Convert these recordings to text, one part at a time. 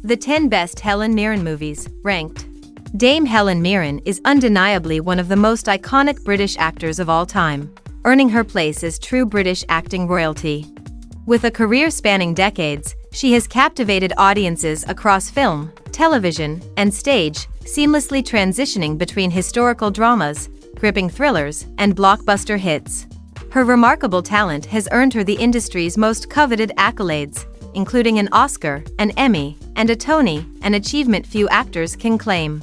The 10 Best Helen Mirren Movies, ranked. Dame Helen Mirren is undeniably one of the most iconic British actors of all time, earning her place as true British acting royalty. With a career spanning decades, she has captivated audiences across film, television, and stage, seamlessly transitioning between historical dramas, gripping thrillers, and blockbuster hits. Her remarkable talent has earned her the industry's most coveted accolades, including an Oscar, an Emmy, and a Tony, an achievement few actors can claim.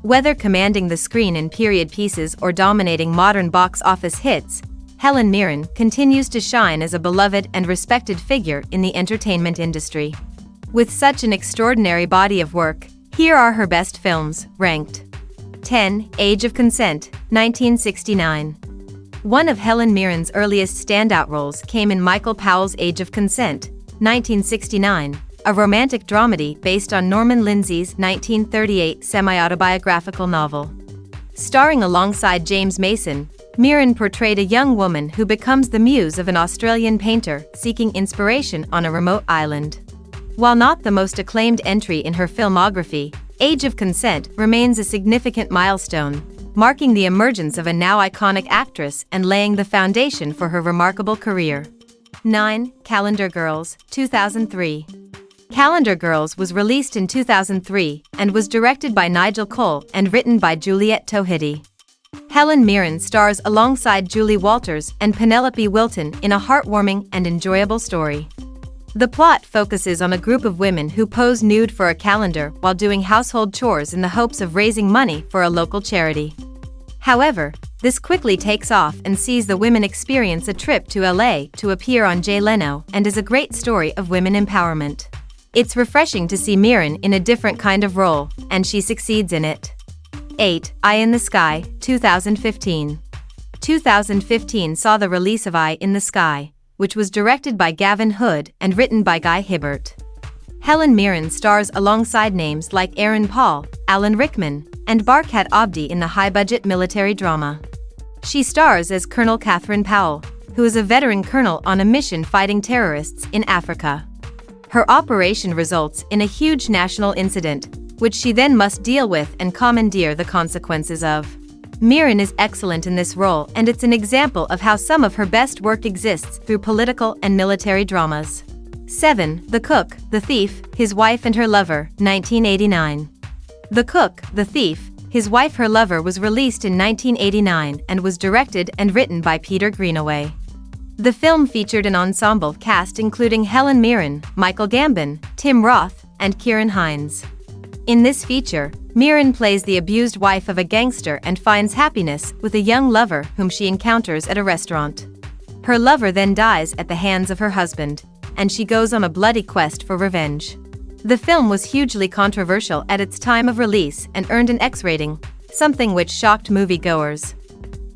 Whether commanding the screen in period pieces or dominating modern box office hits, Helen Mirren continues to shine as a beloved and respected figure in the entertainment industry. With such an extraordinary body of work, here are her best films, ranked. 10. Age of Consent, 1969. One of Helen Mirren's earliest standout roles came in Michael Powell's Age of Consent, 1969, a romantic dramedy based on Norman Lindsay's 1938 semi-autobiographical novel. Starring alongside James Mason, Mirren portrayed a young woman who becomes the muse of an Australian painter seeking inspiration on a remote island. While not the most acclaimed entry in her filmography, Age of Consent remains a significant milestone, marking the emergence of a now iconic actress and laying the foundation for her remarkable career. 9. Calendar Girls, 2003. Calendar Girls was released in 2003 and was directed by Nigel Cole and written by Juliette Tohidi. Helen Mirren stars alongside Julie Walters and Penelope Wilton in a heartwarming and enjoyable story. The plot focuses on a group of women who pose nude for a calendar while doing household chores in the hopes of raising money for a local charity. However, this quickly takes off and sees the women experience a trip to LA to appear on Jay Leno and is a great story of women empowerment. It's refreshing to see Mirren in a different kind of role, and she succeeds in it. 8. Eye in the Sky, 2015. 2015 saw the release of Eye in the Sky, which was directed by Gavin Hood and written by Guy Hibbert. Helen Mirren stars alongside names like Aaron Paul, Alan Rickman, and Barkat Abdi in the high-budget military drama. She stars as Colonel Catherine Powell, who is a veteran colonel on a mission fighting terrorists in Africa. Her operation results in a huge national incident, which she then must deal with and commandeer the consequences of. Mirren is excellent in this role, and it's an example of how some of her best work exists through political and military dramas. 7. The Cook, the Thief, His Wife and Her Lover, 1989. The Cook, the Thief, His Wife Her Lover was released in 1989 and was directed and written by Peter Greenaway. The film featured an ensemble cast including Helen Mirren, Michael Gambon, Tim Roth, and Ciarán Hinds. In this feature, Mirren plays the abused wife of a gangster and finds happiness with a young lover whom she encounters at a restaurant. Her lover then dies at the hands of her husband, and she goes on a bloody quest for revenge. The film was hugely controversial at its time of release and earned an X rating, something which shocked moviegoers.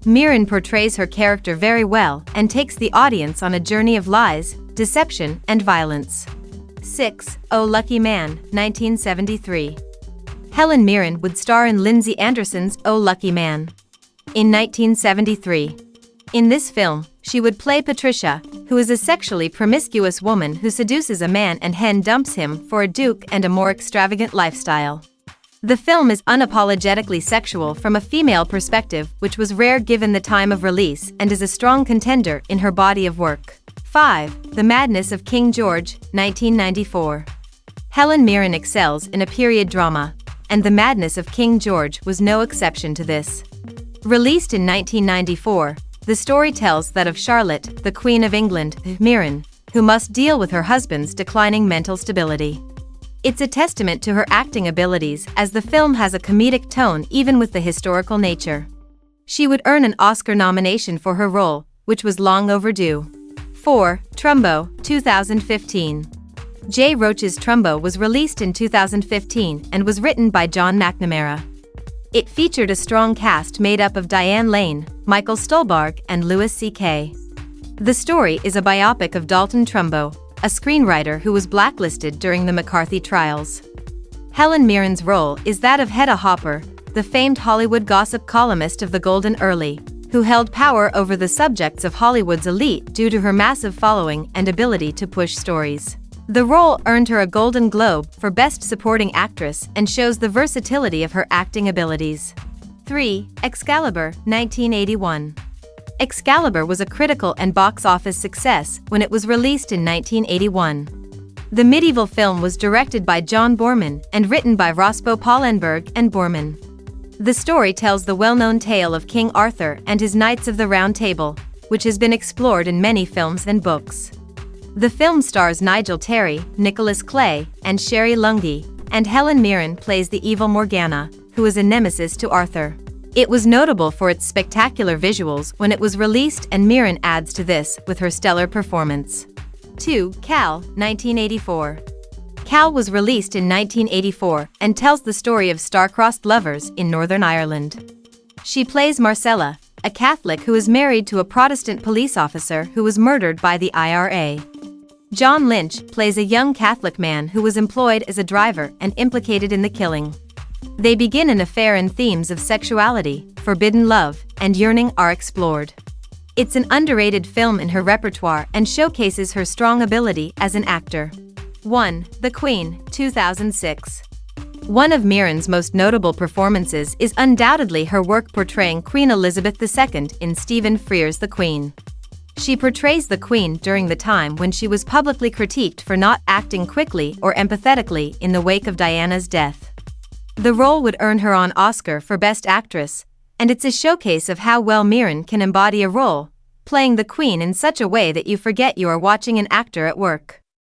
Mirren portrays her character very well and takes the audience on a journey of lies, deception, and violence. 6. Oh Lucky Man, 1973. Helen Mirren would star in Lindsay Anderson's Oh Lucky Man in 1973. In this film, she would play Patricia, who is a sexually promiscuous woman who seduces a man and then dumps him for a duke and a more extravagant lifestyle. The film is unapologetically sexual from a female perspective, which was rare given the time of release, and is a strong contender in her body of work. 5. The Madness of King George, 1994. Helen Mirren excels in a period drama, and The Madness of King George was no exception to this. Released in 1994, the story tells that of Charlotte, the Queen of England, Mirren, who must deal with her husband's declining mental stability. It's a testament to her acting abilities, as the film has a comedic tone even with the historical nature. She would earn an Oscar nomination for her role, which was long overdue. 4. Trumbo, 2015. Jay Roach's Trumbo was released in 2015 and was written by John McNamara. It featured a strong cast made up of Diane Lane, Michael Stuhlbarg, and Louis C.K. The story is a biopic of Dalton Trumbo, a screenwriter who was blacklisted during the McCarthy trials. Helen Mirren's role is that of Hedda Hopper, the famed Hollywood gossip columnist of the Golden Early, who held power over the subjects of Hollywood's elite due to her massive following and ability to push stories. The role earned her a Golden Globe for Best Supporting Actress and shows the versatility of her acting abilities. 3. Excalibur, 1981. Excalibur was a critical and box office success when it was released in 1981. The medieval film was directed by John Boorman and written by Rospo Pallenberg and Boorman. The story tells the well-known tale of King Arthur and his Knights of the Round Table, which has been explored in many films and books. The film stars Nigel Terry, Nicholas Clay, and Sherry Lungi, and Helen Mirren plays the evil Morgana, who is a nemesis to Arthur. It was notable for its spectacular visuals when it was released, and Mirren adds to this with her stellar performance. 2. Cal, 1984. Cal was released in 1984 and tells the story of star-crossed lovers in Northern Ireland. She plays Marcella, a Catholic who is married to a Protestant police officer who was murdered by the IRA. John Lynch plays a young Catholic man who was employed as a driver and implicated in the killing. They begin an affair, and themes of sexuality, forbidden love, and yearning are explored. It's an underrated film in her repertoire and showcases her strong ability as an actor. 1. The Queen, 2006. One of Mirren's most notable performances is undoubtedly her work portraying Queen Elizabeth II in Stephen Frears' The Queen. She portrays the Queen during the time when she was publicly critiqued for not acting quickly or empathetically in the wake of Diana's death. The role would earn her an Oscar for Best Actress, and it's a showcase of how well Mirren can embody a role, playing the Queen in such a way that you forget you are watching an actor at work.